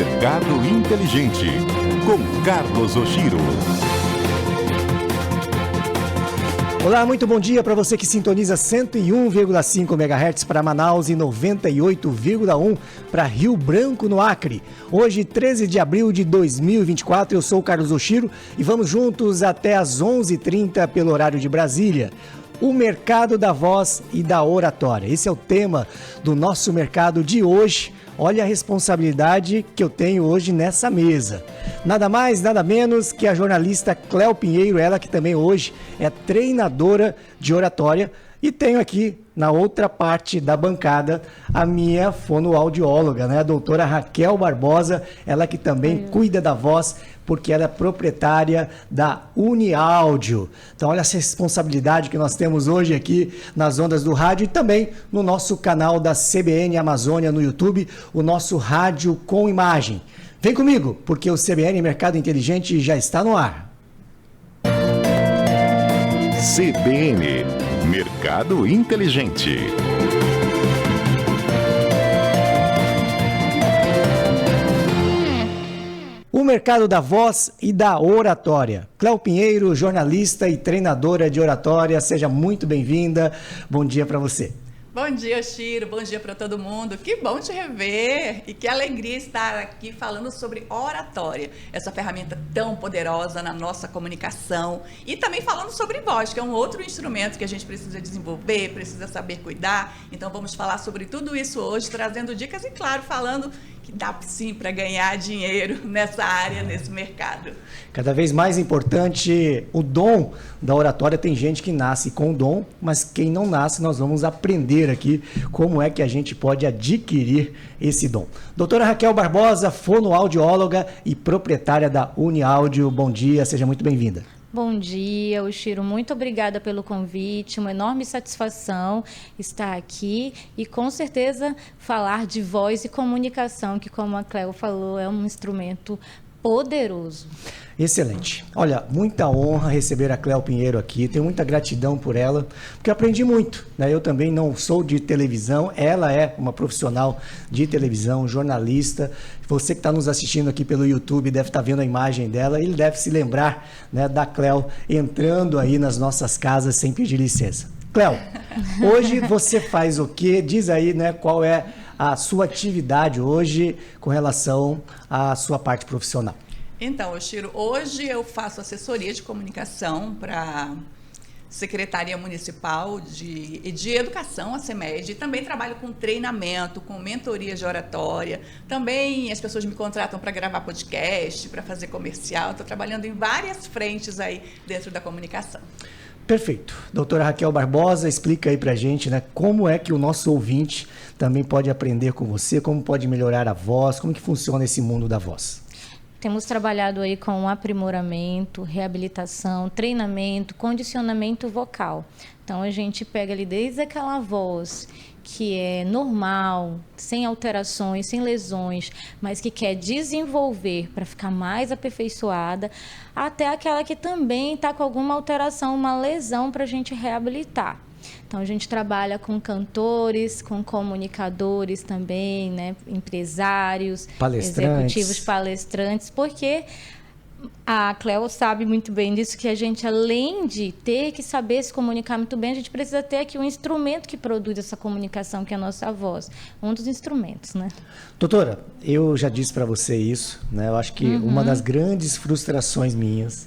Mercado Inteligente, com Carlos Oshiro. Olá, muito bom dia para você que sintoniza 101,5 MHz para Manaus e 98,1 para Rio Branco, no Acre. Hoje, 13 de abril de 2024, eu sou o Carlos Oshiro e vamos juntos até às 11h30 pelo horário de Brasília. O mercado da voz e da oratória. Esse é o tema do nosso mercado de hoje. Olha a responsabilidade que eu tenho hoje nessa mesa. Nada mais, nada menos que a jornalista Cléo Pinheiro, ela que também hoje é treinadora de oratória. E tenho aqui, na outra parte da bancada, a minha fonoaudióloga, né? A doutora Raquel Barbosa, ela que também cuida da voz, porque ela é proprietária da Uniáudio. Então, olha essa responsabilidade que nós temos hoje aqui nas ondas do rádio e também no nosso canal da CBN Amazônia no YouTube, o nosso Rádio com Imagem. Vem comigo, porque o CBN Mercado Inteligente já está no ar. CBN, Mercado Inteligente. O mercado da voz e da oratória. Cléo Pinheiro, jornalista e treinadora de oratória, seja muito bem-vinda. Bom dia para você. Bom dia, Oshiro. Bom dia para todo mundo. Que bom te rever e que alegria estar aqui falando sobre oratória, essa ferramenta tão poderosa na nossa comunicação, e também falando sobre voz, que é um outro instrumento que a gente precisa desenvolver, precisa saber cuidar. Então vamos falar sobre tudo isso hoje, trazendo dicas e, claro, falando que dá sim para ganhar dinheiro nessa área, nesse mercado. Cada vez mais importante o dom da oratória. Tem gente que nasce com o dom, mas quem não nasce, nós vamos aprender aqui como é que a gente pode adquirir esse dom. Doutora Raquel Barbosa, fonoaudióloga e proprietária da Uniáudio. Bom dia, seja muito bem-vinda. Bom dia, Oshiro. Muito obrigada pelo convite. Uma enorme satisfação estar aqui e, com certeza, falar de voz e comunicação, que, como a Cléo falou, é um instrumento poderoso. Excelente. Olha, muita honra receber a Cléo Pinheiro aqui. Tenho muita gratidão por ela, porque eu aprendi muito, né? Eu também não sou de televisão. Ela é uma profissional de televisão, jornalista. Você que está nos assistindo aqui pelo YouTube deve estar vendo a imagem dela. Ele deve se lembrar, né, da Cléo entrando aí nas nossas casas sem pedir licença. Cléo, hoje você faz o quê? Diz aí, né, qual é a sua atividade hoje com relação à sua parte profissional. Então, Oshiro, hoje eu faço assessoria de comunicação para Secretaria Municipal de Educação, a CEMED, e também trabalho com treinamento, com mentoria de oratória. Também as pessoas me contratam para gravar podcast, para fazer comercial. Estou trabalhando em várias frentes aí dentro da comunicação. Perfeito. Doutora Raquel Barbosa, explica aí pra gente, né, como é que o nosso ouvinte também pode aprender com você, como pode melhorar a voz, como que funciona esse mundo da voz. Temos trabalhado aí com aprimoramento, reabilitação, treinamento, condicionamento vocal. Então, a gente pega ali desde aquela voz que é normal, sem alterações, sem lesões, mas que quer desenvolver para ficar mais aperfeiçoada, até aquela que também está com alguma alteração, uma lesão para a gente reabilitar. Então, a gente trabalha com cantores, com comunicadores também, né? Empresários, executivos, palestrantes, porque a Cléo sabe muito bem disso, que a gente, além de ter que saber se comunicar muito bem, a gente precisa ter aqui um instrumento que produz essa comunicação, que é a nossa voz. Um dos instrumentos, né? Doutora, eu já disse para você isso, né? Eu acho que uma das grandes frustrações minhas,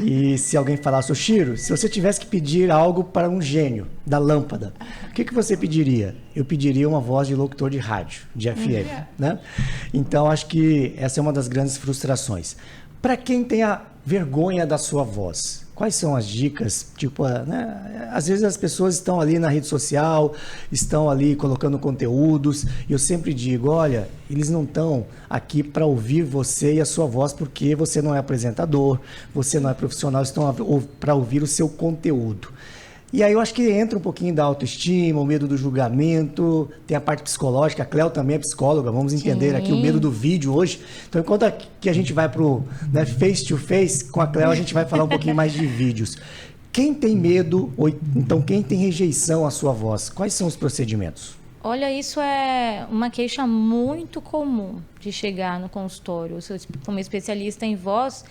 e se alguém falasse, Oshiro, se você tivesse que pedir algo para um gênio da lâmpada, o que você pediria? Eu pediria uma voz de locutor de rádio, de FM, né? Então, acho que essa é uma das grandes frustrações. Para quem tem a vergonha da sua voz, quais são as dicas? Tipo, né? Às vezes as pessoas estão ali na rede social, estão ali colocando conteúdos, e eu sempre digo, olha, eles não estão aqui para ouvir você e a sua voz, porque você não é apresentador, você não é profissional, eles estão para ouvir o seu conteúdo. E aí eu acho que entra um pouquinho da autoestima, o medo do julgamento, tem a parte psicológica, a Cléo também é psicóloga, vamos entender aqui o medo do vídeo hoje. Então, enquanto que a gente vai para o face to face com a Cléo, a gente vai falar um pouquinho mais de vídeos. Quem tem medo, ou então quem tem rejeição à sua voz, quais são os procedimentos? Olha, isso é uma queixa muito comum de chegar no consultório. Como especialista em voz,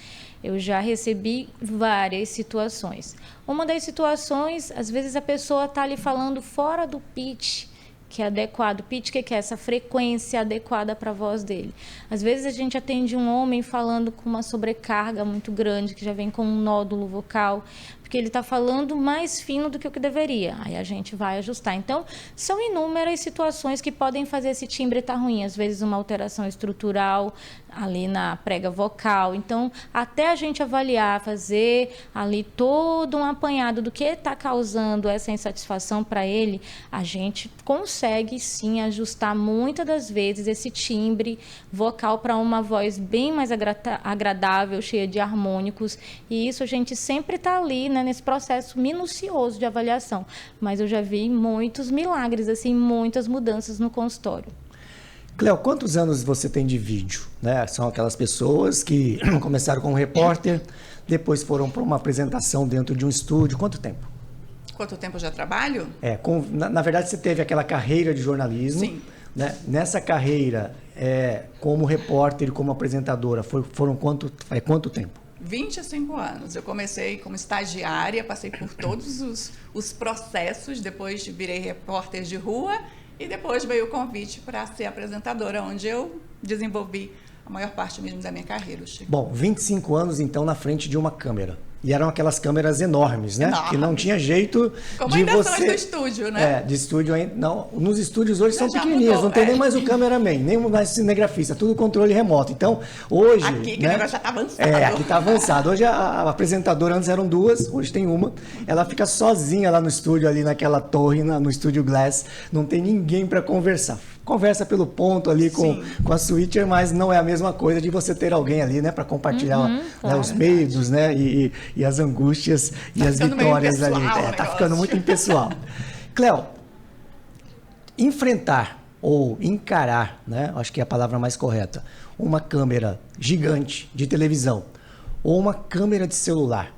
eu já recebi várias situações. Uma das situações, às vezes a pessoa está ali falando fora do pitch, que é adequado. Pitch, que é essa frequência adequada para a voz dele. Às vezes a gente atende um homem falando com uma sobrecarga muito grande, que já vem com um nódulo vocal, porque ele está falando mais fino do que o que deveria. Aí a gente vai ajustar. Então, são inúmeras situações que podem fazer esse timbre estar ruim. Às vezes uma alteração estrutural ali na prega vocal. Então, até a gente avaliar, fazer ali todo um apanhado do que está causando essa insatisfação para ele, a gente consegue sim ajustar muitas das vezes esse timbre vocal para uma voz bem mais agradável, cheia de harmônicos. E isso a gente sempre está ali, né, nesse processo minucioso de avaliação. Mas eu já vi muitos milagres, assim, muitas mudanças no consultório. Cleo, quantos anos você tem de vídeo? Né? São aquelas pessoas que começaram como repórter, depois foram para uma apresentação dentro de um estúdio. Quanto tempo? Quanto tempo eu já trabalho? Na verdade, você teve aquela carreira de jornalismo. Sim. Né? Nessa carreira, como repórter e como apresentadora, foram quanto tempo? 25 anos. Eu comecei como estagiária, passei por todos os processos, depois virei repórter de rua e depois veio o convite para ser apresentadora, onde eu desenvolvi a maior parte mesmo da minha carreira. Chico. Bom, 25 anos então na frente de uma câmera. E eram aquelas câmeras enormes, né? Enorme. Que não tinha jeito como de ainda você... são as do estúdio, né? De estúdio ainda... Não, nos estúdios hoje são Já pequenininhas, mudou, não tem nem mais o cameraman, nem mais o cinegrafista, tudo controle remoto. Então, hoje... Aqui, que o negócio já está avançado. Aqui está avançado. Hoje a apresentadora, antes eram duas, hoje tem uma. Ela fica sozinha lá no estúdio, ali naquela torre, no estúdio Glass. Não tem ninguém para conversar. Conversa pelo ponto ali com a switcher, mas não é a mesma coisa de você ter alguém ali, né, para compartilhar claro, os medos, né, e as angústias e as vitórias ali. Tá ficando muito impessoal. Cleo, enfrentar ou encarar, né, acho que é a palavra mais correta, uma câmera gigante de televisão ou uma câmera de celular,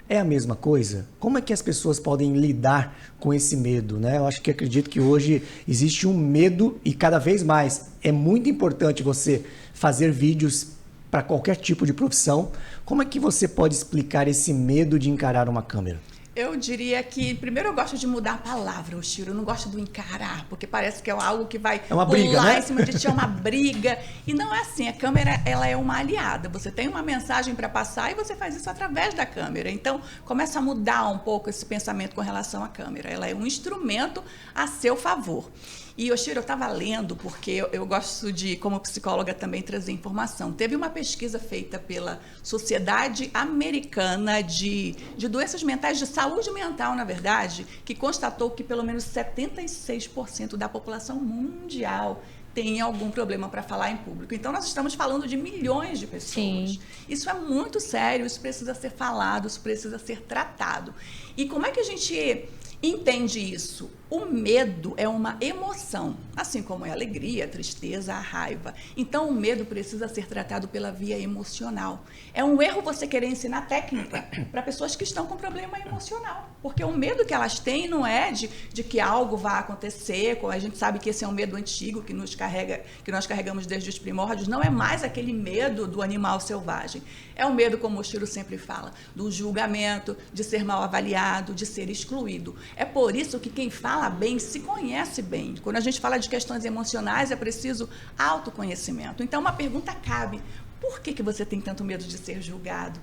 é a mesma coisa? Como é que as pessoas podem lidar com esse medo, né? Eu acredito que hoje existe um medo e cada vez mais é muito importante você fazer vídeos para qualquer tipo de profissão. Como é que você pode explicar esse medo de encarar uma câmera? Eu diria que, primeiro, eu gosto de mudar a palavra, Oshiro. Eu não gosto do encarar, porque parece que é algo que vai uma briga, pular né? em cima de ti, é uma briga. E não é assim. A câmera, ela é uma aliada. Você tem uma mensagem para passar e você faz isso através da câmera. Então, começa a mudar um pouco esse pensamento com relação à câmera. Ela é um instrumento a seu favor. E, Oshiro, eu estava lendo, porque eu gosto de, como psicóloga, também trazer informação. Teve uma pesquisa feita pela Sociedade Americana de Doenças Mentais, de Saúde Mental, na verdade, que constatou que pelo menos 76% da população mundial tem algum problema para falar em público. Então, nós estamos falando de milhões de pessoas. Sim. Isso é muito sério, isso precisa ser falado, isso precisa ser tratado. E como é que a gente entende isso? O medo é uma emoção, assim como é a alegria, a tristeza, a raiva. Então, o medo precisa ser tratado pela via emocional. É um erro você querer ensinar técnica para pessoas que estão com problema emocional, porque o medo que elas têm não é de que algo vá acontecer. A gente sabe que esse é um medo antigo que nós carregamos desde os primórdios. Não é mais aquele medo do animal selvagem. É o medo, como o Oshiro sempre fala, do julgamento, de ser mal avaliado, de ser excluído. É por isso que quem fala bem se conhece bem. Quando a gente fala de questões emocionais, é preciso autoconhecimento. Então, uma pergunta cabe: por que você tem tanto medo de ser julgado?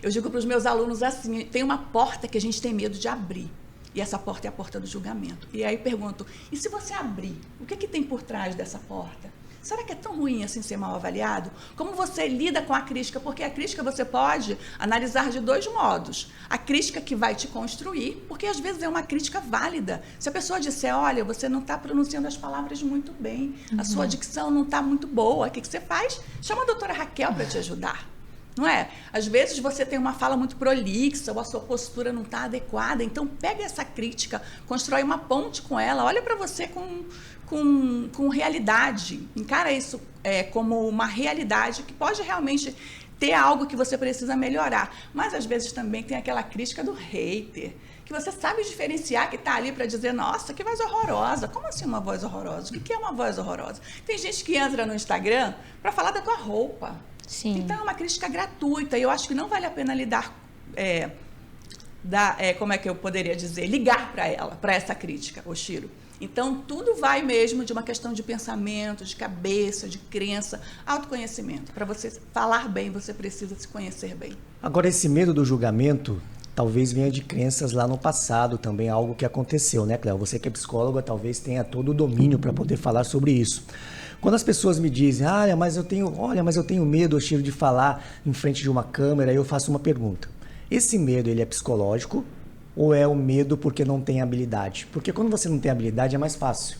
Eu digo para os meus alunos assim: tem uma porta que a gente tem medo de abrir. E essa porta é a porta do julgamento. E aí pergunto: e se você abrir, o que tem por trás dessa porta? Será que é tão ruim assim ser mal avaliado? Como você lida com a crítica? Porque a crítica você pode analisar de dois modos. A crítica que vai te construir, porque às vezes é uma crítica válida. Se a pessoa disser: olha, você não está pronunciando as palavras muito bem, a sua dicção não está muito boa, o que você faz? Chama a doutora Raquel para te ajudar. Não é? Às vezes você tem uma fala muito prolixa ou a sua postura não está adequada. Então, pega essa crítica, constrói uma ponte com ela, olha para você com realidade. Encara isso como uma realidade que pode realmente ter algo que você precisa melhorar. Mas, às vezes, também tem aquela crítica do hater, que você sabe diferenciar, que está ali para dizer, nossa, que voz horrorosa. Como assim uma voz horrorosa? O que é uma voz horrorosa? Tem gente que entra no Instagram para falar da tua roupa. Sim. Então é uma crítica gratuita e eu acho que não vale a pena como é que eu poderia dizer, ligar para ela, para essa crítica, Oshiro. Então, tudo vai mesmo de uma questão de pensamento, de cabeça, de crença, autoconhecimento. Para você falar bem, você precisa se conhecer bem. Agora, esse medo do julgamento talvez venha de crenças lá no passado, também algo que aconteceu, né, Cléo? Você que é psicóloga, talvez tenha todo o domínio para poder falar sobre isso. Quando as pessoas me dizem, mas eu tenho medo, Oshiro, de falar em frente de uma câmera, eu faço uma pergunta. Esse medo, ele é psicológico ou é o medo porque não tem habilidade? Porque quando você não tem habilidade é mais fácil.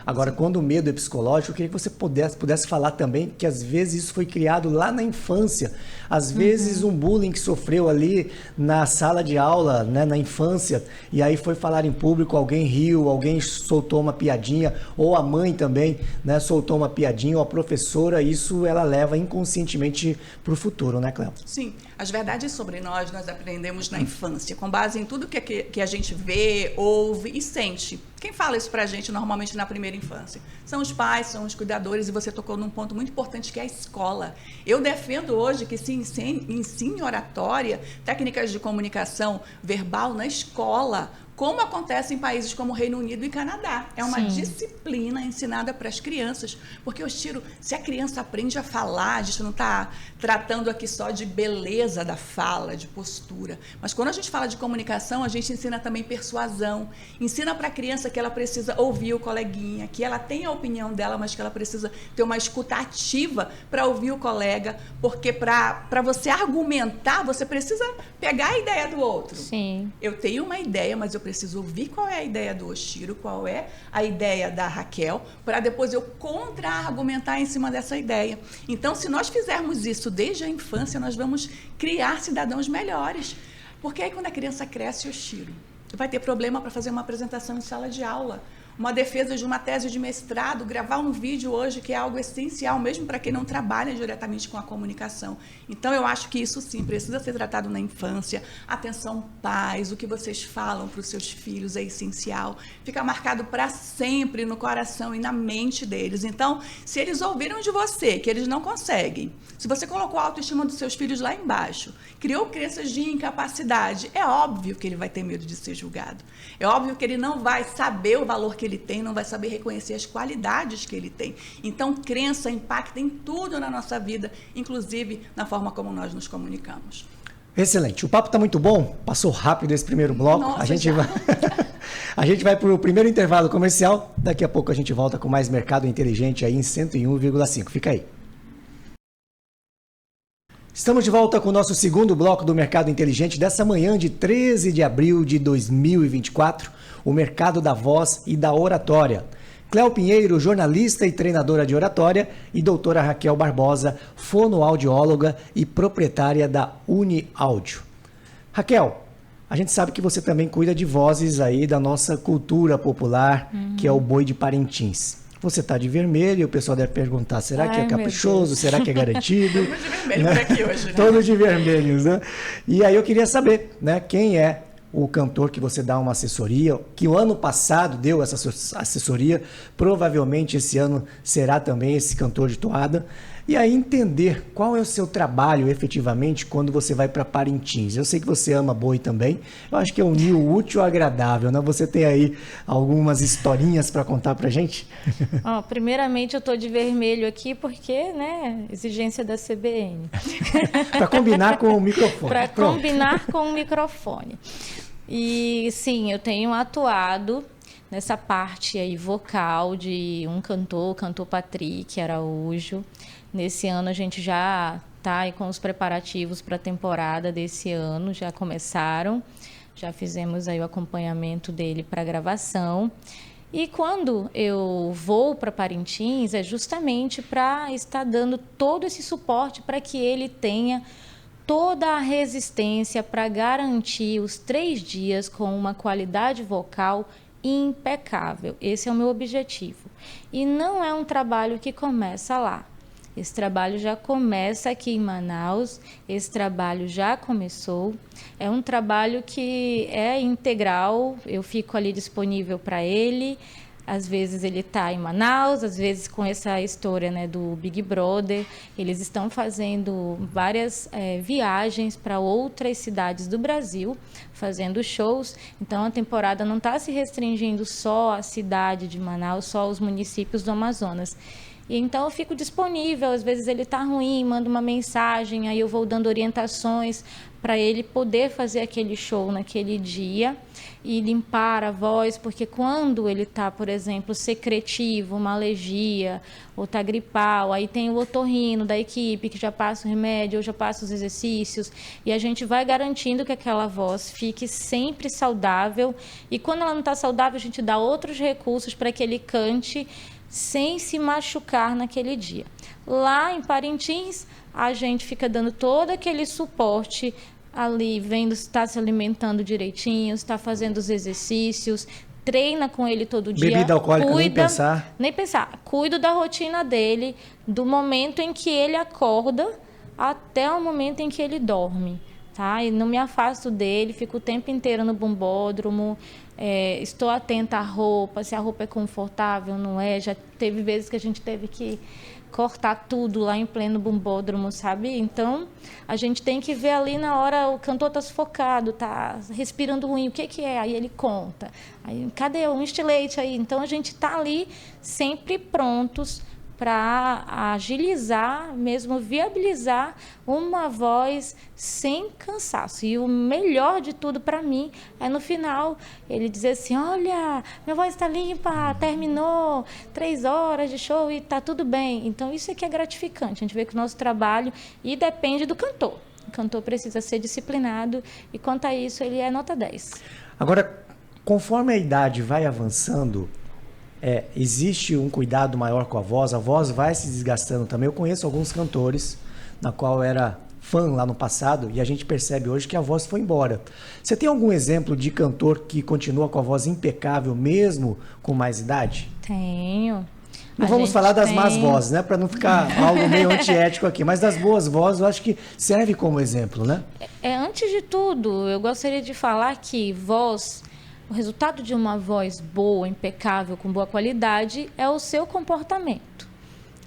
Agora, quando o medo é psicológico, eu queria que você pudesse falar também que às vezes isso foi criado lá na infância. Às vezes um bullying que sofreu ali na sala de aula, né, na infância, e aí foi falar em público, alguém riu, alguém soltou uma piadinha, ou a mãe também, né, soltou uma piadinha, ou a professora, isso ela leva inconscientemente para o futuro, né, Cléo? Sim, as verdades sobre nós aprendemos na infância, com base em tudo que a gente vê, ouve e sente. Quem fala isso pra gente normalmente na primeira infância? São os pais, são os cuidadores, e você tocou num ponto muito importante que é a escola. Eu defendo hoje que se ensine oratória, técnicas de comunicação verbal na escola, como acontece em países como Reino Unido e Canadá. É uma disciplina ensinada para as crianças, porque eu tiro, se a criança aprende a falar, a gente não está tratando aqui só de beleza da fala, de postura, mas quando a gente fala de comunicação, a gente ensina também persuasão, ensina para a criança que ela precisa ouvir o coleguinha, que ela tem a opinião dela, mas que ela precisa ter uma escuta ativa para ouvir o colega, porque para você argumentar, você precisa pegar a ideia do outro. Sim. Eu tenho uma ideia, mas eu preciso ouvir qual é a ideia do Oshiro, qual é a ideia da Raquel, para depois eu contra-argumentar em cima dessa ideia. Então, se nós fizermos isso desde a infância, nós vamos criar cidadãos melhores. Porque aí, quando a criança cresce, Oshiro, vai ter problema para fazer uma apresentação em sala de aula, uma defesa de uma tese de mestrado, gravar um vídeo hoje, que é algo essencial, mesmo para quem não trabalha diretamente com a comunicação. Então, eu acho que isso sim precisa ser tratado na infância. Atenção, pais, o que vocês falam para os seus filhos é essencial. Fica marcado para sempre no coração e na mente deles. Então, se eles ouviram de você que eles não conseguem, se você colocou a autoestima dos seus filhos lá embaixo, criou crenças de incapacidade, é óbvio que ele vai ter medo de ser julgado. É óbvio que ele não vai saber o valor que ele tem, não vai saber reconhecer as qualidades que ele tem. Então, crença impacta em tudo na nossa vida, inclusive na forma como nós nos comunicamos. Excelente. O papo está muito bom. Passou rápido esse primeiro bloco. Nossa, a gente vai para o primeiro intervalo comercial. Daqui a pouco a gente volta com mais Mercado Inteligente aí em 101,5. Fica aí. Estamos de volta com o nosso segundo bloco do Mercado Inteligente dessa manhã de 13 de abril de 2024, o mercado da voz e da oratória. Cléo Pinheiro, jornalista e treinadora de oratória, e doutora Raquel Barbosa, fonoaudióloga e proprietária da UniAudio. Raquel, a gente sabe que você também cuida de vozes aí da nossa cultura popular, que é o boi de Parintins. Você está de vermelho, o pessoal deve perguntar, será que é caprichoso, será que é garantido? Todo de vermelho por aqui hoje, né? Todos de vermelhos, né? E aí eu queria saber, né, quem é o cantor que você dá uma assessoria, que o ano passado deu essa assessoria, provavelmente esse ano será também esse cantor de toada, e aí entender qual é o seu trabalho efetivamente quando você vai para Parintins. Eu sei que você ama boi também, eu acho que é unir o útil ao agradável, né? Você tem aí algumas historinhas para contar pra gente? Primeiramente eu tô de vermelho aqui porque, né, exigência da CBN. Para combinar com o microfone. Para combinar com o microfone. E sim, eu tenho atuado nessa parte aí vocal de um cantor, o cantor Patrick Araújo. Nesse ano a gente já está aí com os preparativos para a temporada desse ano, já começaram, já fizemos aí o acompanhamento dele para a gravação. E quando eu vou para Parintins é justamente para estar dando todo esse suporte para que ele tenha toda a resistência para garantir os 3 dias com uma qualidade vocal impecável. Esse é o meu objetivo. E não é um trabalho que começa lá. Esse trabalho já começa aqui em Manaus, esse trabalho já começou. É um trabalho que é integral, eu fico ali disponível para ele. Às vezes ele está em Manaus, às vezes com essa história, né, do Big Brother, eles estão fazendo várias viagens para outras cidades do Brasil, fazendo shows. Então a temporada não está se restringindo só à cidade de Manaus, só aos municípios do Amazonas. E então eu fico disponível, às vezes ele está ruim, manda uma mensagem, aí eu vou dando orientações para ele poder fazer aquele show naquele dia e limpar a voz, porque quando ele está, por exemplo, secretivo, uma alergia, ou está gripal, aí tem o otorrino da equipe que já passa o remédio, ou já passa os exercícios, e a gente vai garantindo que aquela voz fique sempre saudável, e quando ela não está saudável, a gente dá outros recursos para que ele cante sem se machucar naquele dia. Lá em Parintins, a gente fica dando todo aquele suporte ali, vendo se está se alimentando direitinho, se está fazendo os exercícios, treina com ele todo dia. Bebida alcoólica, cuida, nem pensar. Nem pensar. Cuido da rotina dele, do momento em que ele acorda até o momento em que ele dorme. Tá? E não me afasto dele, fico o tempo inteiro no bombódromo, estou atenta à roupa, se a roupa é confortável, não é. Já teve vezes que a gente teve que cortar tudo lá em pleno bombódromo, sabe? Então, a gente tem que ver ali na hora, o cantor tá sufocado, tá respirando ruim, o que que é? Aí ele conta. Aí, cadê um estilete aí? Então, a gente tá ali sempre prontos para agilizar, mesmo viabilizar uma voz sem cansaço. E o melhor de tudo para mim é no final ele dizer assim: olha, minha voz está limpa, terminou 3 horas de show e está tudo bem. Então isso aqui é gratificante, a gente vê que o nosso trabalho, e depende do cantor. O cantor precisa ser disciplinado e quanto a isso ele é nota 10. Agora, conforme a idade vai avançando, existe um cuidado maior com a voz vai se desgastando também. Eu conheço alguns cantores, na qual eu era fã lá no passado, e a gente percebe hoje que a voz foi embora. Você tem algum exemplo de cantor que continua com a voz impecável, mesmo com mais idade? Tenho. Não vamos falar das más vozes, né? Para não ficar algo meio antiético aqui, mas das boas vozes eu acho que serve como exemplo, né? Antes de tudo, eu gostaria de falar que voz... O resultado de uma voz boa, impecável, com boa qualidade, é o seu comportamento.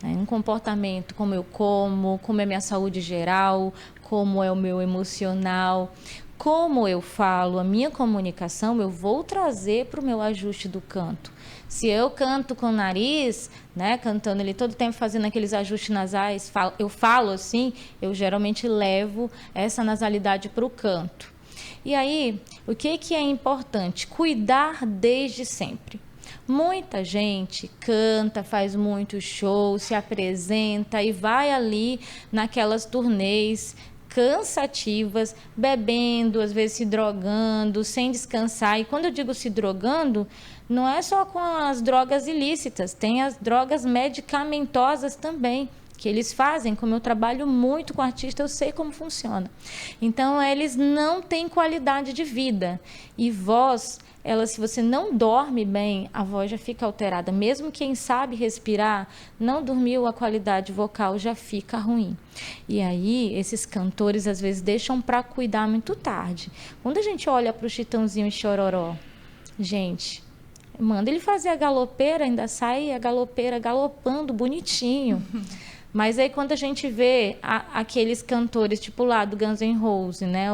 Um comportamento como eu como é minha saúde geral, como é o meu emocional, como eu falo, a minha comunicação, eu vou trazer para o meu ajuste do canto. Se eu canto com o nariz, né, cantando ali todo o tempo, fazendo aqueles ajustes nasais, eu falo assim, eu geralmente levo essa nasalidade para o canto. E aí, o que é importante? Cuidar desde sempre. Muita gente canta, faz muitos shows, se apresenta e vai ali naquelas turnês cansativas, bebendo, às vezes se drogando, sem descansar. E quando eu digo se drogando, não é só com as drogas ilícitas, tem as drogas medicamentosas também, que eles fazem. Como eu trabalho muito com artista, eu sei como funciona. Então, eles não têm qualidade de vida. E voz, se você não dorme bem, a voz já fica alterada. Mesmo quem sabe respirar, não dormiu, a qualidade vocal já fica ruim. E aí, esses cantores, às vezes, deixam para cuidar muito tarde. Quando a gente olha para o Chitãozinho e Chororó, gente... manda ele fazer a galopeira, ainda sai a galopeira galopando bonitinho. Mas aí quando a gente vê aqueles cantores, tipo lá do Guns N' Roses, né?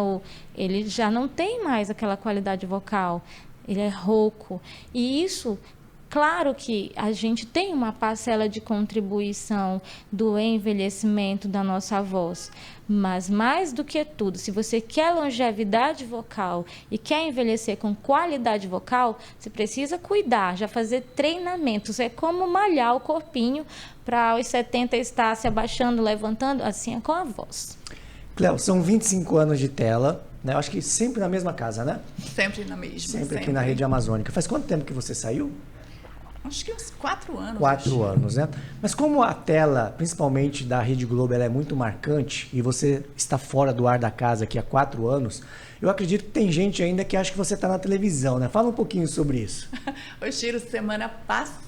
Ele já não tem mais aquela qualidade vocal, ele é rouco. E isso, claro que a gente tem uma parcela de contribuição do envelhecimento da nossa voz. Mas mais do que tudo, se você quer longevidade vocal e quer envelhecer com qualidade vocal, você precisa cuidar, já fazer treinamentos. É como malhar o corpinho para aos 70 estar se abaixando, levantando, assim é com a voz. Cléo, são 25 anos de tela, né? Eu acho que sempre na mesma casa, né? Sempre na mesma. Sempre aqui na Rede Amazônica. Faz quanto tempo que você saiu? Acho que uns 4 anos. 4 anos, né? Mas como a tela, principalmente da Rede Globo, ela é muito marcante e você está fora do ar da casa aqui há 4 anos, eu acredito que tem gente ainda que acha que você está na televisão, né? Fala um pouquinho sobre isso. Ô, Chiro, semana passada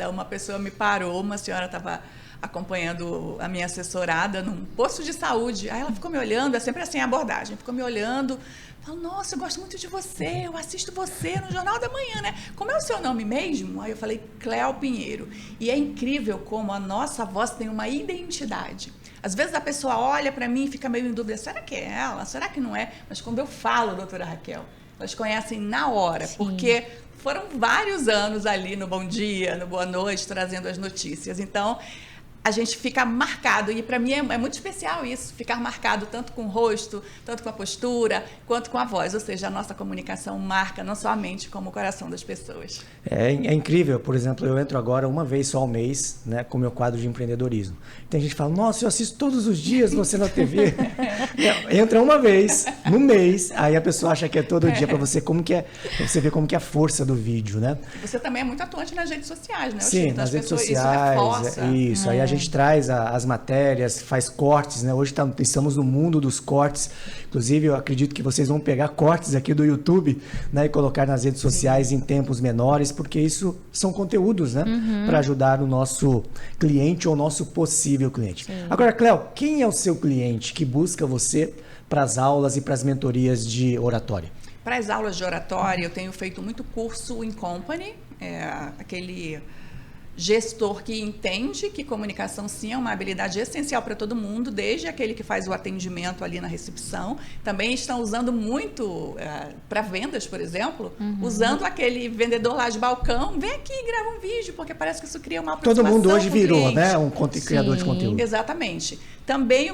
uma pessoa me parou, uma senhora estava acompanhando a minha assessorada num posto de saúde. Aí ela ficou me olhando, é sempre assim a abordagem, ficou me olhando, falou, nossa, eu gosto muito de você, eu assisto você no Jornal da Manhã, né? Como é o seu nome mesmo? Aí eu falei, Cléo Pinheiro. E é incrível como a nossa voz tem uma identidade. Às vezes a pessoa olha para mim e fica meio em dúvida, será que é ela? Será que não é? Mas quando eu falo, doutora Raquel, elas conhecem na hora, Sim. porque foram vários anos ali no Bom Dia, no Boa Noite, trazendo as notícias. Então, a gente fica marcado, e para mim é muito especial isso, ficar marcado tanto com o rosto, tanto com a postura, quanto com a voz, ou seja, a nossa comunicação marca não só a mente, como o coração das pessoas. É incrível, por exemplo, eu entro agora uma vez só ao mês, né, com o meu quadro de empreendedorismo. Tem gente que fala, nossa, eu assisto todos os dias você na TV. Entra uma vez no mês, aí a pessoa acha que é todo dia, para você ver como que é a força do vídeo, né? Você também é muito atuante nas redes sociais, né? Sim, nas redes sociais, isso, aí a gente traz as matérias, faz cortes, né? Hoje estamos no mundo dos cortes, inclusive eu acredito que vocês vão pegar cortes aqui do YouTube, né, e colocar nas redes sociais em tempos menores, porque isso são conteúdos, né, para ajudar o nosso cliente ou o nosso possível cliente. Sim. Agora, Cléo, quem é o seu cliente que busca você para as aulas e para as mentorias de oratória? Para as aulas de oratória, eu tenho feito muito curso in company, aquele gestor que entende que comunicação sim é uma habilidade essencial para todo mundo, desde aquele que faz o atendimento ali na recepção. Também estão usando muito para vendas, por exemplo, usando aquele vendedor lá de balcão, vem aqui e grava um vídeo, porque parece que isso cria uma aproximação. Todo mundo hoje virou, cliente, né, um criador de conteúdo. Exatamente. Também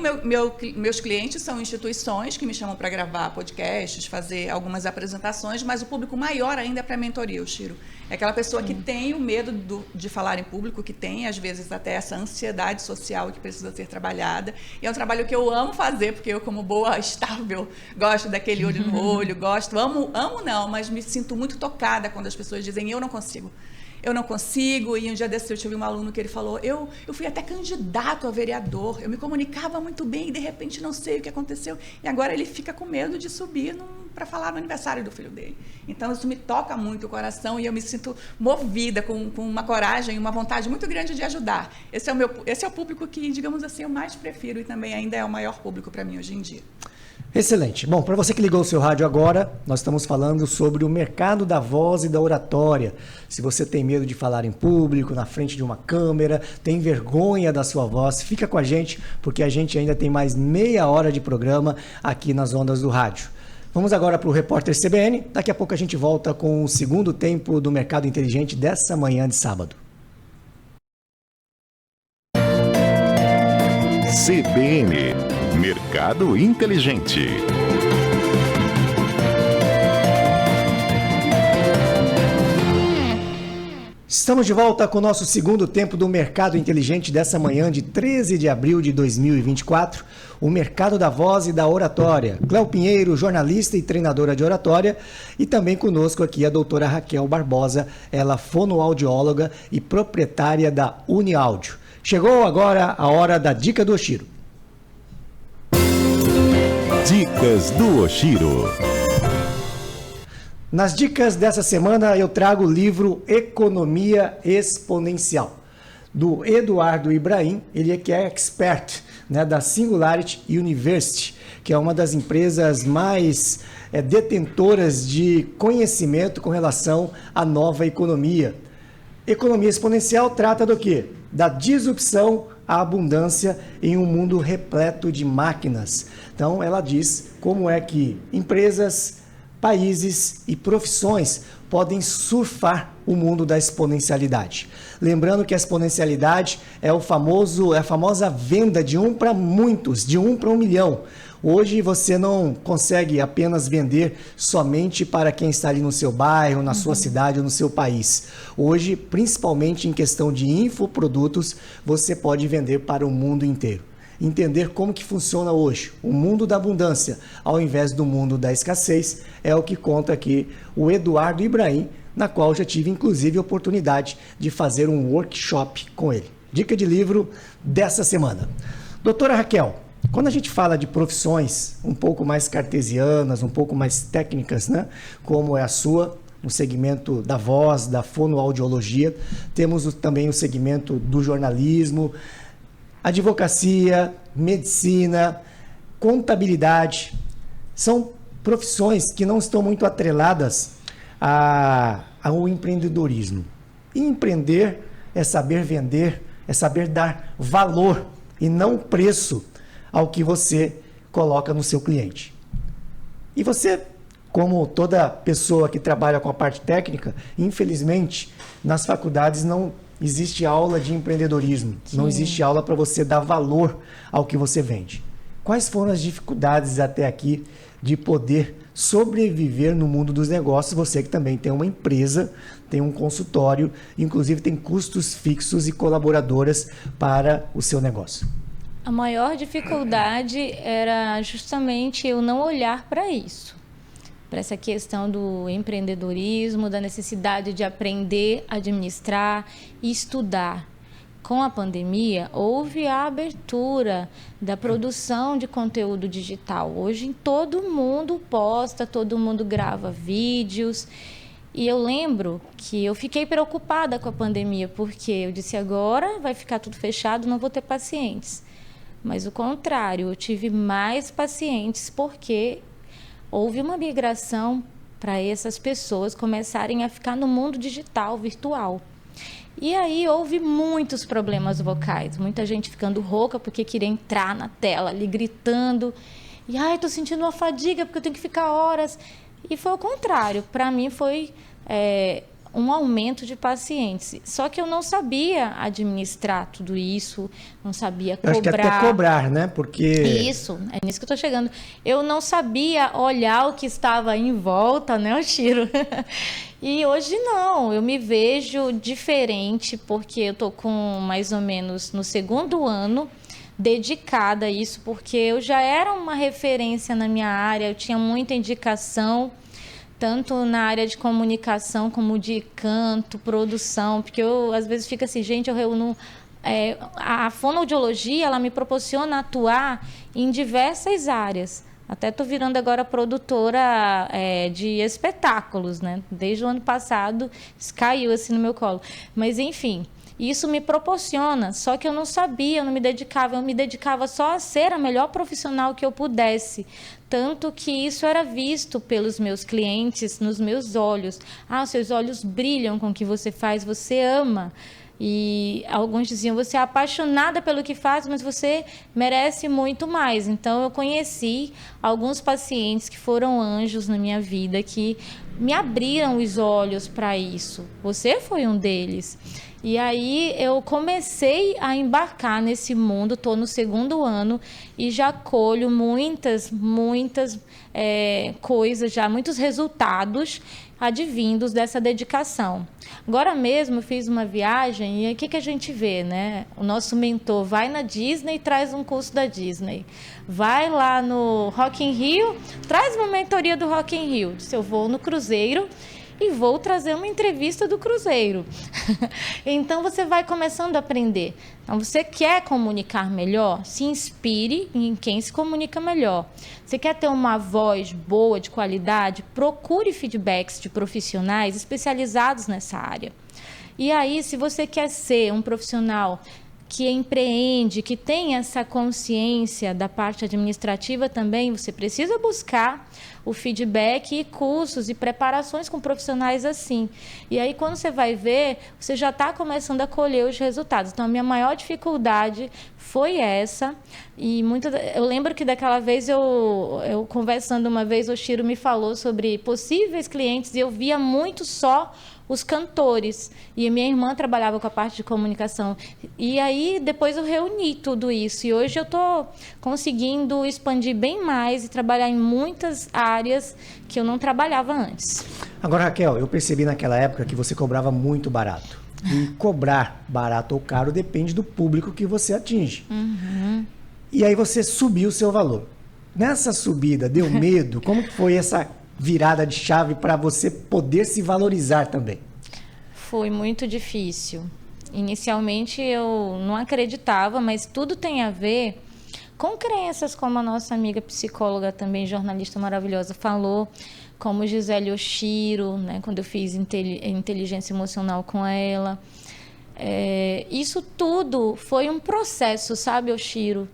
meus clientes são instituições que me chamam para gravar podcasts, fazer algumas apresentações, mas o público maior ainda é para mentoria, Chiro. É aquela pessoa que tem o medo de falar em público, que tem, às vezes, até essa ansiedade social que precisa ser trabalhada. E é um trabalho que eu amo fazer, porque eu, como boa estável, gosto daquele olho no olho, amo não, mas me sinto muito tocada quando as pessoas dizem, eu não consigo. E um dia desse eu tive um aluno que ele falou, eu fui até candidato a vereador, eu me comunicava muito bem e de repente não sei o que aconteceu. E agora ele fica com medo de subir para falar no aniversário do filho dele. Então isso me toca muito o coração e eu me sinto movida, com uma coragem, uma vontade muito grande de ajudar. Esse é o público que, digamos assim, eu mais prefiro e também ainda é o maior público para mim hoje em dia. Excelente. Bom, para você que ligou o seu rádio agora, nós estamos falando sobre o mercado da voz e da oratória. Se você tem medo de falar em público, na frente de uma câmera, tem vergonha da sua voz, fica com a gente, porque a gente ainda tem mais meia hora de programa aqui nas ondas do rádio. Vamos agora para o Repórter CBN. Daqui a pouco a gente volta com o segundo tempo do Mercado Inteligente dessa manhã de sábado. CBN, Mercado Inteligente. Estamos de volta com o nosso segundo tempo do Mercado Inteligente dessa manhã de 13 de abril de 2024. O mercado da voz e da oratória. Cléo Pinheiro, jornalista e treinadora de oratória. E também conosco aqui a doutora Raquel Barbosa, ela fonoaudióloga e proprietária da Uniáudio. Chegou agora a hora da Dica do Oshiro. Dicas do Oshiro. Nas dicas dessa semana eu trago o livro Economia Exponencial, do Eduardo Ibrahim, ele é que é expert, né, da Singularity University, que é uma das empresas mais detentoras de conhecimento com relação à nova economia. Economia exponencial trata do quê? Da disrupção à abundância em um mundo repleto de máquinas. Então ela diz como é que empresas, países e profissões podem surfar o mundo da exponencialidade. Lembrando que a exponencialidade é a famosa venda de 1 para muitos, de 1 para 1 milhão. Hoje você não consegue apenas vender somente para quem está ali no seu bairro, na sua cidade ou no seu país. Hoje, principalmente em questão de infoprodutos, você pode vender para o mundo inteiro. Entender como que funciona hoje o mundo da abundância, ao invés do mundo da escassez, é o que conta aqui o Eduardo Ibrahim, na qual já tive inclusive a oportunidade de fazer um workshop com ele. Dica de livro dessa semana. Doutora Raquel, quando a gente fala de profissões um pouco mais cartesianas, um pouco mais técnicas, né, como é a sua, no segmento da voz, da fonoaudiologia, temos também o segmento do jornalismo. Advocacia, medicina, contabilidade, são profissões que não estão muito atreladas ao empreendedorismo. E empreender é saber vender, é saber dar valor e não preço ao que você coloca no seu cliente. E você, como toda pessoa que trabalha com a parte técnica, infelizmente, nas faculdades não existe aula de empreendedorismo, não existe aula para você dar valor ao que você vende. Quais foram as dificuldades até aqui de poder sobreviver no mundo dos negócios? Você que também tem uma empresa, tem um consultório, inclusive tem custos fixos e colaboradoras para o seu negócio. A maior dificuldade era justamente eu não olhar para isso, para essa questão do empreendedorismo, da necessidade de aprender a administrar e estudar. Com a pandemia, houve a abertura da produção de conteúdo digital. Hoje, todo mundo posta, todo mundo grava vídeos. E eu lembro que eu fiquei preocupada com a pandemia, porque eu disse, agora vai ficar tudo fechado, não vou ter pacientes. Mas o contrário, eu tive mais pacientes porque houve uma migração para essas pessoas começarem a ficar no mundo digital, virtual. E aí houve muitos problemas vocais, muita gente ficando rouca porque queria entrar na tela ali gritando. E estou sentindo uma fadiga porque eu tenho que ficar horas. E foi o contrário, para mim foi um aumento de pacientes. Só que eu não sabia administrar tudo isso, não sabia cobrar. Eu acho que até cobrar, né? Porque... Isso, é nisso que eu estou chegando. Eu não sabia olhar o que estava em volta, né, Chiro? E hoje não, eu me vejo diferente, porque eu estou com mais ou menos no 2º ano dedicada a isso, porque eu já era uma referência na minha área, eu tinha muita indicação, tanto na área de comunicação como de canto, produção, porque eu às vezes fico assim, gente, eu reúno... a fonoaudiologia, ela me proporciona atuar em diversas áreas. Até estou virando agora produtora de espetáculos, né? Desde o ano passado, isso caiu assim no meu colo. Mas, enfim, isso me proporciona, só que eu não sabia, eu me dedicava só a ser a melhor profissional que eu pudesse. Tanto que isso era visto pelos meus clientes nos meus olhos. Seus olhos brilham com o que você faz, você ama. E alguns diziam, você é apaixonada pelo que faz, mas você merece muito mais. Então, eu conheci alguns pacientes que foram anjos na minha vida, que me abriram os olhos para isso. Você foi um deles. E aí, eu comecei a embarcar nesse mundo, estou no 2º ano, e já colho muitas coisas, já muitos resultados advindos dessa dedicação. Agora mesmo eu fiz uma viagem e o que a gente vê, né? O nosso mentor vai na Disney e traz um curso da Disney. Vai lá no Rock in Rio, traz uma mentoria do Rock in Rio. Eu vou no cruzeiro e vou trazer uma entrevista do cruzeiro. Então, você vai começando a aprender. Então, você quer comunicar melhor? Se inspire em quem se comunica melhor. Você quer ter uma voz boa, de qualidade? Procure feedbacks de profissionais especializados nessa área. E aí, se você quer ser um profissional que empreende, que tem essa consciência da parte administrativa também, você precisa buscar o feedback e cursos e preparações com profissionais assim. E aí, quando você vai ver, você já está começando a colher os resultados. Então, a minha maior dificuldade foi essa. E eu lembro que daquela vez, eu conversando uma vez, o Chiro me falou sobre possíveis clientes e eu via muito só os cantores. E a minha irmã trabalhava com a parte de comunicação. E aí, depois eu reuni tudo isso. E hoje eu estou conseguindo expandir bem mais e trabalhar em muitas áreas que eu não trabalhava antes. Agora, Raquel, eu percebi naquela época que você cobrava muito barato. E cobrar barato ou caro depende do público que você atinge. Uhum. E aí você subiu o seu valor. Nessa subida, deu medo? Como que foi essa virada de chave para você poder se valorizar também? Foi muito difícil. Inicialmente eu não acreditava, mas tudo tem a ver com crenças, como a nossa amiga psicóloga também, jornalista maravilhosa, falou, como Gisele Oshiro, né, quando eu fiz inteligência emocional com ela. Isso tudo foi um processo, sabe, Oshiro?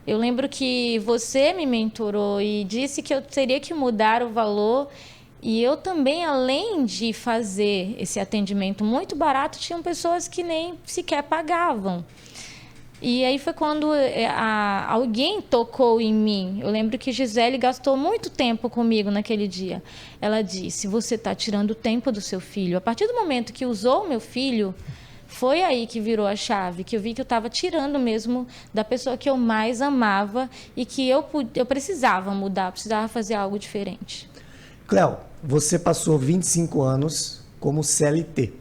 Eu lembro que você me mentorou e disse que eu teria que mudar o valor. E eu também, além de fazer esse atendimento muito barato, tinham pessoas que nem sequer pagavam. E aí foi quando alguém tocou em mim. Eu lembro que Gisele gastou muito tempo comigo naquele dia. Ela disse, você está tirando o tempo do seu filho. A partir do momento que usou o meu filho, foi aí que virou a chave, que eu vi que eu estava tirando mesmo da pessoa que eu mais amava e que eu precisava mudar, precisava fazer algo diferente. Cléo, você passou 25 anos como CLT,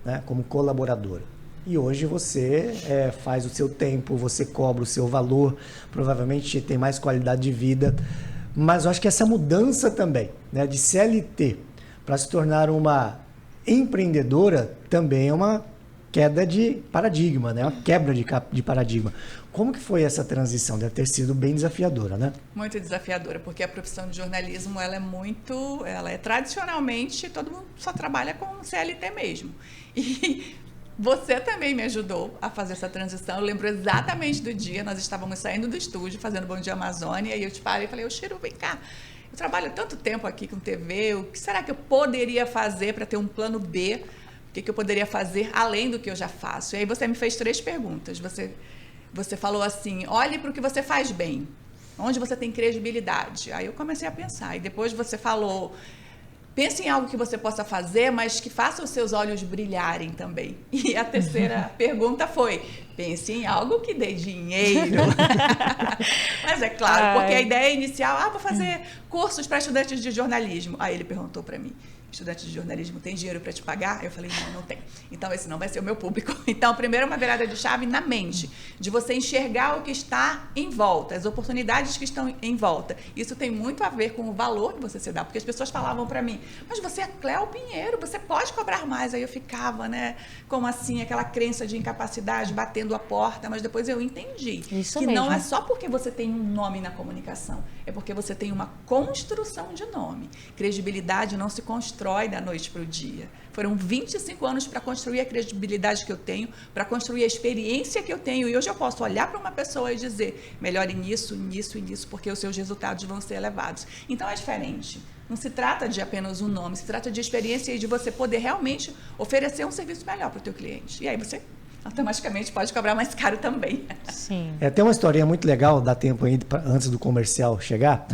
né, como colaboradora. E hoje você faz o seu tempo, você cobra o seu valor, provavelmente tem mais qualidade de vida. Mas eu acho que essa mudança também, né, de CLT para se tornar uma empreendedora também é uma queda de paradigma, né? Uma quebra de paradigma. Como que foi essa transição? Deve ter sido bem desafiadora, né? Muito desafiadora, porque a profissão de jornalismo, ela é tradicionalmente, todo mundo só trabalha com CLT mesmo. E você também me ajudou a fazer essa transição. Eu lembro exatamente do dia, nós estávamos saindo do estúdio, fazendo Bom Dia Amazônia, e eu te parei e falei, Oshiro, vem cá, eu trabalho tanto tempo aqui com TV, o que será que eu poderia fazer para ter um plano B? O que eu poderia fazer além do que eu já faço? E aí você me fez 3 perguntas. Você falou assim, olhe para o que você faz bem, onde você tem credibilidade. Aí eu comecei a pensar. E depois você falou, pense em algo que você possa fazer, mas que faça os seus olhos brilharem também. E a terceira pergunta foi, pense em algo que dê dinheiro. Mas é claro, porque a ideia inicial, vou fazer cursos para estudantes de jornalismo. Aí ele perguntou para mim, estudante de jornalismo tem dinheiro para te pagar? Eu falei, não tem. Então, esse não vai ser o meu público. Então, primeiro, uma virada de chave na mente, de você enxergar o que está em volta, as oportunidades que estão em volta. Isso tem muito a ver com o valor que você se dá, porque as pessoas falavam para mim, mas você é Cléo Pinheiro, você pode cobrar mais. Aí eu ficava, né, como assim, aquela crença de incapacidade, batendo a porta, mas depois eu entendi Isso que mesmo. não é só porque você tem um nome na comunicação, é porque você tem uma construção de nome. Credibilidade não se constrói da noite para o dia. Foram 25 anos para construir a credibilidade que eu tenho, para construir a experiência que eu tenho. E hoje eu posso olhar para uma pessoa e dizer, melhore nisso, nisso e nisso, porque os seus resultados vão ser elevados. Então é diferente. Não se trata de apenas um nome, se trata de experiência e de você poder realmente oferecer um serviço melhor para o teu cliente. E aí você automaticamente pode cobrar mais caro também. Sim. Tem uma historinha muito legal, dá tempo ainda antes do comercial chegar,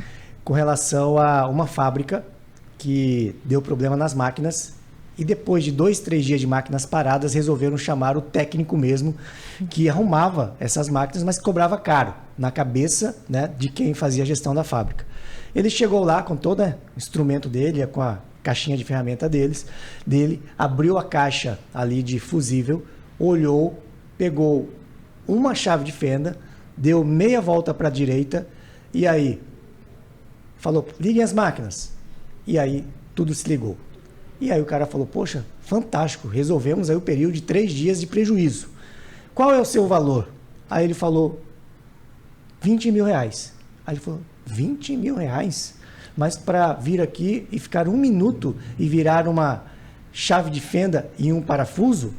com relação a uma fábrica que deu problema nas máquinas e depois de 2, 3 dias de máquinas paradas, resolveram chamar o técnico mesmo que arrumava essas máquinas, mas cobrava caro na cabeça, né, de quem fazia a gestão da fábrica. Ele chegou lá com todo o instrumento dele, com a caixinha de ferramenta dele, abriu a caixa ali de fusível, olhou, pegou uma chave de fenda, deu meia volta para a direita e aí falou, liguem as máquinas. E aí tudo se ligou. E aí o cara falou, poxa, fantástico, resolvemos aí o período de 3 dias de prejuízo. Qual é o seu valor? Aí ele falou, 20 mil reais. Aí ele falou, 20 mil reais? Mas para vir aqui e ficar 1 minuto e virar uma chave de fenda e um parafuso?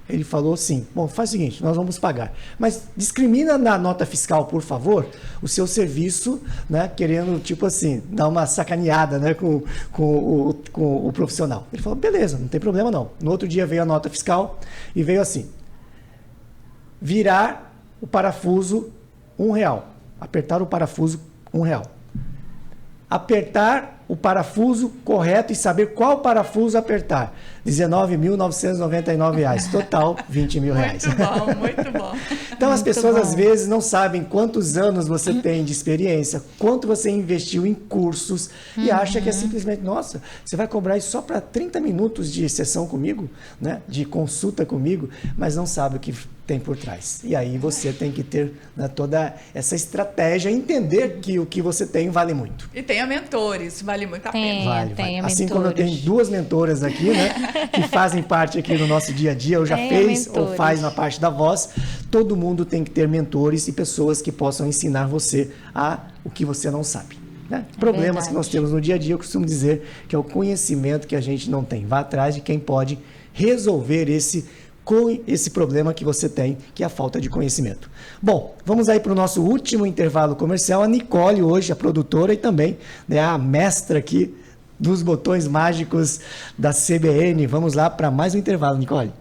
Ele falou assim, bom, faz o seguinte, nós vamos pagar. Mas discrimina na nota fiscal, por favor, o seu serviço, né, querendo, tipo assim, dar uma sacaneada, né, com o profissional. Ele falou, beleza, não tem problema não. No outro dia veio a nota fiscal e veio assim, virar o parafuso R$1. Apertar o parafuso R$1. Apertar o parafuso correto e saber qual parafuso apertar. R$19.999. Total, 20 mil reais. Muito bom, muito bom. Então, as Muito pessoas, bom. às vezes, não sabem quantos anos você tem de experiência, quanto você investiu em cursos e acha que é simplesmente, nossa, você vai cobrar isso só para 30 minutos de sessão comigo, né? De consulta comigo, mas não sabe o que tem por trás. E aí você tem que ter, né, toda essa estratégia, entender que o que você tem vale muito. E tenha mentores, vale muito a Tem. pena. Vale. Assim como eu mentores. tenho 2 mentoras aqui, né, que fazem parte aqui do nosso dia a dia, ou já Tenha fez, ou mentores. faz na parte da voz, todo mundo tem que ter mentores e pessoas que possam ensinar você o que você não sabe. Né? Problemas que nós verdade. temos no dia a dia, eu costumo dizer que é o conhecimento que a gente não tem. Vá atrás de quem pode resolver esse com esse problema que você tem, que é a falta de conhecimento. Bom, vamos aí para o nosso último intervalo comercial. A Nicole hoje, a produtora e também, né, a mestra aqui dos botões mágicos da CBN. Vamos lá para mais um intervalo, Nicole.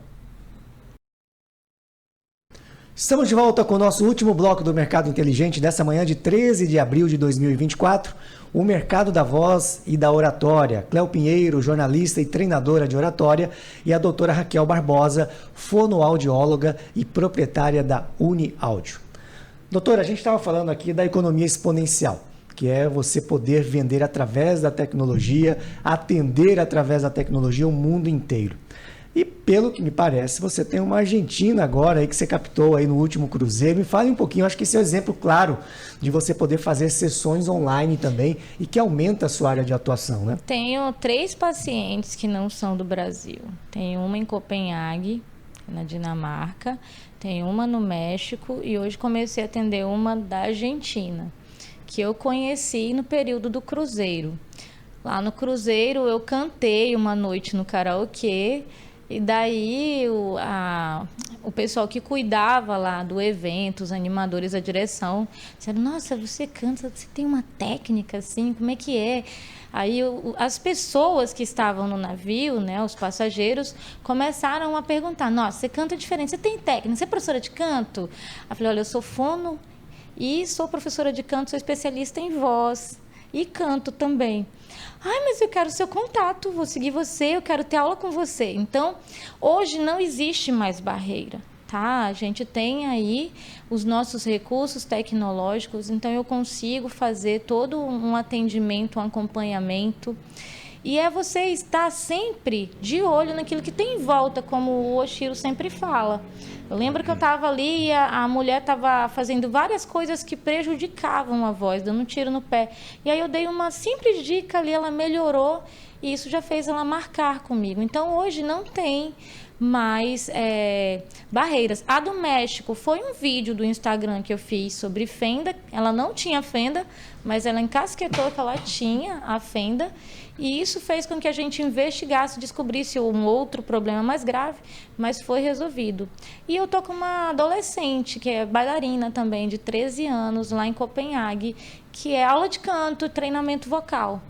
Estamos de volta com o nosso último bloco do Mercado Inteligente dessa manhã de 13 de abril de 2024. O mercado da voz e da oratória. Cléo Pinheiro, jornalista e treinadora de oratória, e a doutora Raquel Barbosa, fonoaudióloga e proprietária da UniAudio. Doutora, a gente estava falando aqui da economia exponencial, que é você poder vender através da tecnologia, atender através da tecnologia o mundo inteiro. E pelo que me parece, você tem uma Argentina agora aí que você captou aí no último cruzeiro. Me fale um pouquinho, acho que esse é um exemplo claro de você poder fazer sessões online também e que aumenta a sua área de atuação, né? Tenho 3 pacientes que não são do Brasil. Tenho uma em Copenhague, na Dinamarca, tenho uma no México e hoje comecei a atender uma da Argentina, que eu conheci no período do cruzeiro. Lá no cruzeiro eu cantei uma noite no karaokê. E daí o pessoal que cuidava lá do evento, os animadores, a direção, disseram, nossa, você canta, você tem uma técnica assim, como é que é? Aí as pessoas que estavam no navio, né, os passageiros, começaram a perguntar, nossa, você canta diferente, você tem técnica, você é professora de canto? Eu falei, olha, eu sou fono e sou professora de canto, sou especialista em voz e canto também. Ai, mas eu quero seu contato, vou seguir você, eu quero ter aula com você. Então, hoje não existe mais barreira, tá? A gente tem aí os nossos recursos tecnológicos, então eu consigo fazer todo um atendimento, um acompanhamento. E é você estar sempre de olho naquilo que tem em volta, como o Oshiro sempre fala. Eu lembro que eu estava ali e a mulher estava fazendo várias coisas que prejudicavam a voz, dando um tiro no pé. E aí eu dei uma simples dica ali, ela melhorou e isso já fez ela marcar comigo. Então hoje não tem mais barreiras. A do México foi um vídeo do Instagram que eu fiz sobre fenda. Ela não tinha fenda, mas ela encasquetou que ela tinha a fenda. E isso fez com que a gente investigasse, descobrisse um outro problema mais grave, mas foi resolvido. E eu tô com uma adolescente, que é bailarina também, de 13 anos, lá em Copenhague, que é aula de canto, treinamento vocal.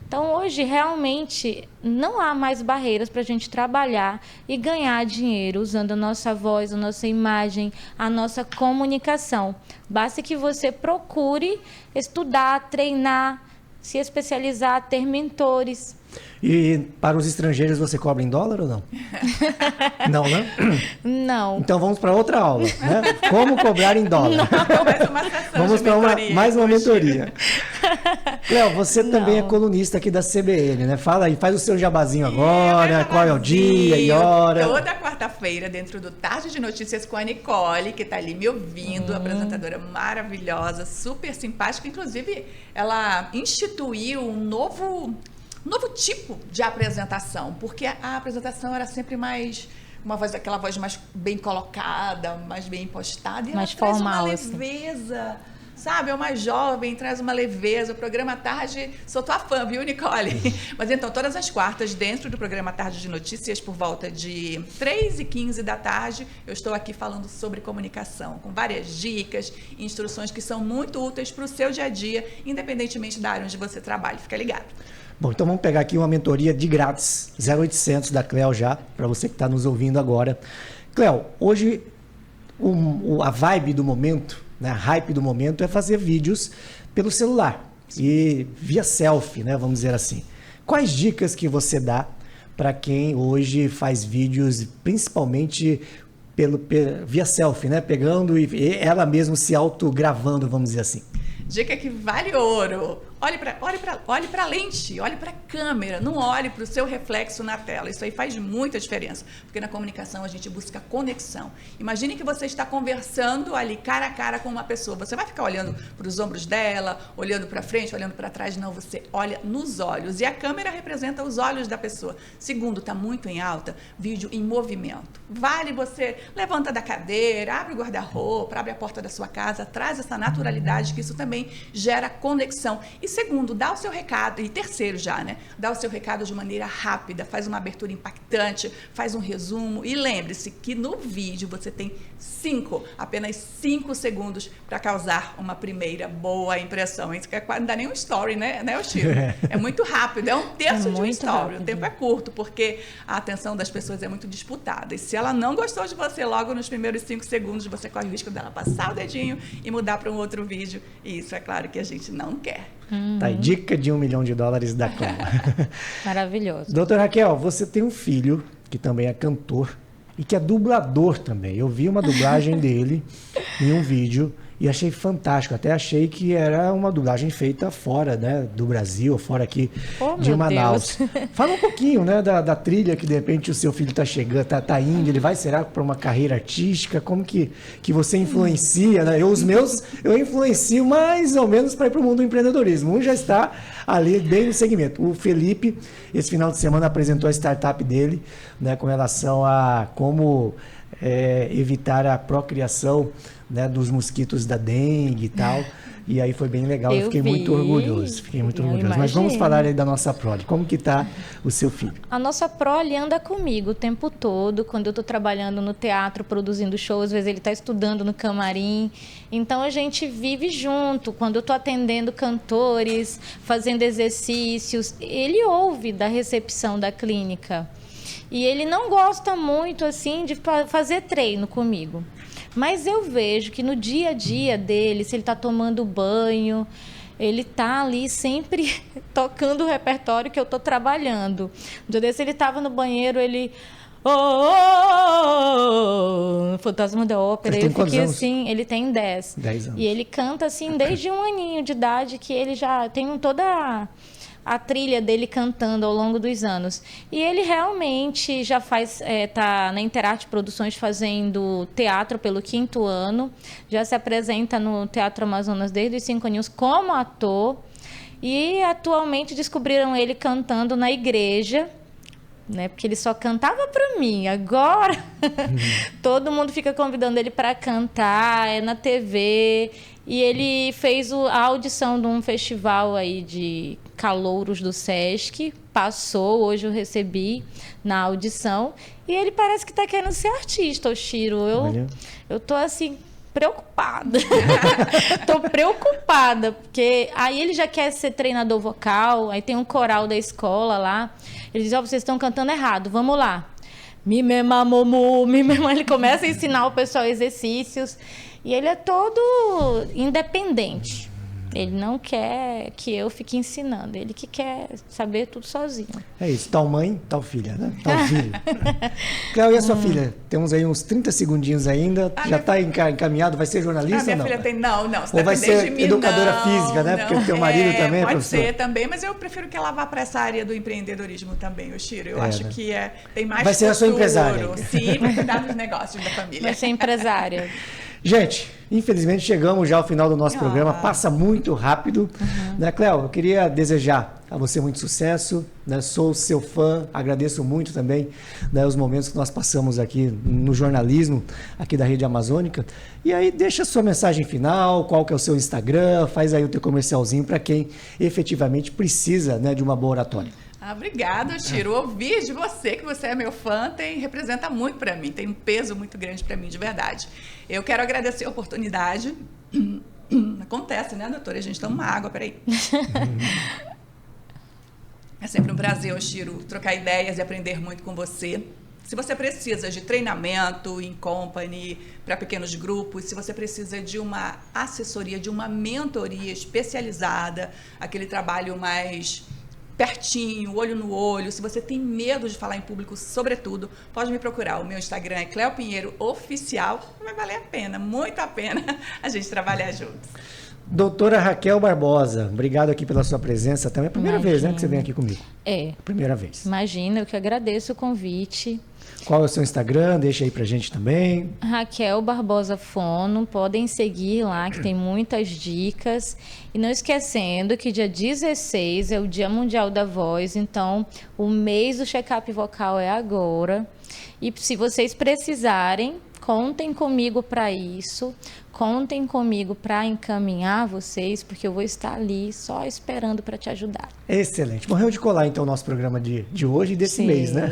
Então, hoje, realmente, não há mais barreiras para a gente trabalhar e ganhar dinheiro usando a nossa voz, a nossa imagem, a nossa comunicação. Basta que você procure estudar, treinar, se especializar, ter mentores. E para os estrangeiros você cobra em dólar ou não? Não, né? Não. Então vamos para outra aula, né? Como cobrar em dólar? Vamos para mais uma mentoria. Cléo, você também é colunista aqui da CBN, né? Fala aí, faz o seu jabazinho agora, qual é o dia e hora. Toda quarta-feira, dentro do Tarde de Notícias com a Nicole, que está ali me ouvindo, apresentadora maravilhosa, super simpática. Inclusive, ela instituiu um novo tipo de apresentação, porque a apresentação era sempre mais aquela voz mais bem colocada, mais bem impostada, e mais ela traz formal, uma leveza, sabe? É uma jovem, traz uma leveza. O programa Tarde, sou tua fã, viu, Nicole? Mas então, todas as quartas, dentro do programa Tarde de Notícias, por volta de 3h15 da tarde, eu estou aqui falando sobre comunicação, com várias dicas, instruções que são muito úteis para o seu dia a dia, independentemente da área onde você trabalha. Fica ligado. Bom, então vamos pegar aqui uma mentoria de grátis, 0800 da Cléo já, para você que está nos ouvindo agora. Cléo, hoje a vibe do momento, né, a hype do momento é fazer vídeos pelo celular e via selfie, né, vamos dizer assim. Quais dicas que você dá para quem hoje faz vídeos, principalmente via selfie, né, pegando e ela mesma se autogravando, vamos dizer assim? Dica que vale ouro. Olhe para a lente, olhe para a câmera, não olhe para o seu reflexo na tela. Isso aí faz muita diferença, porque na comunicação a gente busca conexão. Imagine que você está conversando ali cara a cara com uma pessoa. Você vai ficar olhando para os ombros dela, olhando para frente, olhando para trás? Não, você olha nos olhos. E a câmera representa os olhos da pessoa. Segundo, está muito em alta, vídeo em movimento. Vale você levanta da cadeira, abre o guarda-roupa, abre a porta da sua casa, traz essa naturalidade, que isso também gera conexão. E segundo, dá o seu recado, e terceiro já, né? Dá o seu recado de maneira rápida, faz uma abertura impactante, faz um resumo, e lembre-se que no vídeo você tem apenas 5 segundos para causar uma primeira boa impressão. Isso que não dá nem um story, né, Chiro? É muito rápido, é um terço de um story. Rápido. O tempo é curto, porque a atenção das pessoas é muito disputada. E se ela não gostou de você logo nos primeiros 5 segundos, você corre o risco dela passar o dedinho e mudar para um outro vídeo. E isso é claro que a gente não quer. Tá aí, dica de $1 milhão da Cleo. Maravilhoso. Doutora Raquel, você tem um filho que também é cantor e que é dublador também. Eu vi uma dublagem dele em um vídeo e achei fantástico. Até achei que era uma dublagem feita fora, né, do Brasil, fora aqui de Manaus. Deus. Fala um pouquinho, né, da trilha que de repente o seu filho está chegando, tá indo, ele vai, será, para uma carreira artística? Como que você influencia, né? Eu influencio mais ou menos para ir para o mundo do empreendedorismo. Um já está ali bem no segmento. O Felipe, esse final de semana, apresentou a startup dele, né, com relação a como evitar a procriação, né, dos mosquitos da dengue e tal. E aí foi bem legal, eu fiquei muito orgulhoso. Mas vamos falar aí da nossa prole. Como que tá o seu filho? A nossa prole anda comigo o tempo todo. Quando eu estou trabalhando no teatro, produzindo shows, às vezes ele está estudando no camarim. Então a gente vive junto. Quando eu estou atendendo cantores, fazendo exercícios, ele ouve da recepção da clínica. E ele não gosta muito assim de fazer treino comigo. Mas eu vejo que no dia a dia dele, se ele está tomando banho, ele está ali sempre tocando o repertório que eu estou trabalhando. Um dia desse ele estava no banheiro, ele... Fantasma da Ópera. Ele tem eu fiquei anos? Assim, ele tem 10. 10 anos. E ele canta assim desde 1 aninho de idade, que ele já tem toda a trilha dele cantando ao longo dos anos. E ele realmente já tá na Interarte Produções fazendo teatro pelo 5º ano, já se apresenta no Teatro Amazonas desde os 5 aninhos como ator, e atualmente descobriram ele cantando na igreja, né? Porque ele só cantava para mim. Agora todo mundo fica convidando ele para cantar, é na TV. E ele fez a audição de um festival aí de calouros do Sesc, passou, hoje eu recebi na audição, e ele parece que está querendo ser artista, o Chiro. Eu tô assim preocupada. Tô preocupada, porque aí ele já quer ser treinador vocal, aí tem um coral da escola lá. Ele diz: vocês estão cantando errado, vamos lá. Mi, me, ma, momu, mi, me, ma. Ele começa a ensinar o pessoal exercícios. E ele é todo independente. Ele não quer que eu fique ensinando. Ele que quer saber tudo sozinho. É isso. Tal mãe, tal filha, né? Tal filho. Cléo, e a sua filha? Temos aí uns 30 segundinhos ainda. Já está encaminhado? Vai ser jornalista ou não? Minha filha tem... Não. Ou vai ser educadora física, né? Porque o teu marido também é professor. Pode ser também, mas eu prefiro que ela vá para essa área do empreendedorismo também, o Chiro. Eu acho que tem mais vai ser a sua empresária. Sim, para cuidar dos negócios da família. Vai ser empresária. Gente, infelizmente chegamos já ao final do nosso programa, passa muito rápido. Né, Cléo, eu queria desejar a você muito sucesso, né? Sou seu fã, agradeço muito também, né, os momentos que nós passamos aqui no jornalismo, aqui da Rede Amazônica. E aí deixa a sua mensagem final, qual que é o seu Instagram, faz aí o teu comercialzinho para quem efetivamente precisa, né, de uma boa oratória. Obrigada, Chiro. Ouvir de você, que você é meu fã, representa muito para mim, tem um peso muito grande para mim, de verdade. Eu quero agradecer a oportunidade. Acontece, né, doutora? A gente toma uma água, peraí. É sempre um prazer, Chiro, trocar ideias e aprender muito com você. Se você precisa de treinamento em company, para pequenos grupos, se você precisa de uma assessoria, de uma mentoria especializada, aquele trabalho mais pertinho, olho no olho, se você tem medo de falar em público, sobretudo, pode me procurar. O meu Instagram é Cleo Pinheiro Oficial. Vai valer a pena, muito a pena a gente trabalhar juntos. Doutora Raquel Barbosa, obrigado aqui pela sua presença. Também é a primeira vez, né, que você vem aqui comigo. É. Primeira vez. Imagina, eu que agradeço o convite. Qual é o seu Instagram? Deixa aí pra gente também. Raquel Barbosa Fono, podem seguir lá que tem muitas dicas. E não esquecendo que dia 16 é o Dia Mundial da Voz, então o mês do check-up vocal é agora. E se vocês precisarem, Contem comigo para isso, contem comigo para encaminhar vocês, porque eu vou estar ali só esperando para te ajudar. Excelente. Morreu de colar, então, o nosso programa de hoje e desse Sim. mês, né?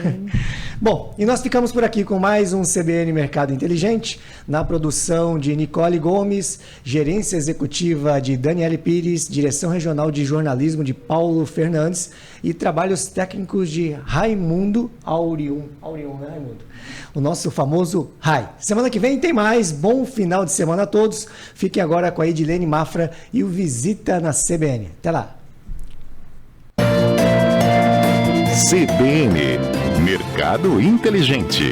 Bom, e nós ficamos por aqui com mais um CBN Mercado Inteligente, na produção de Nicole Gomes, gerência executiva de Daniele Pires, direção regional de jornalismo de Paulo Fernandes e trabalhos técnicos de Raimundo Aurium. Aurium, né, Raimundo? O nosso famoso Rai. Semana que vem tem mais. Bom final de semana a todos. Fiquem agora com a Edilene Mafra e o Visita na CBN. Até lá. CBN Mercado Inteligente.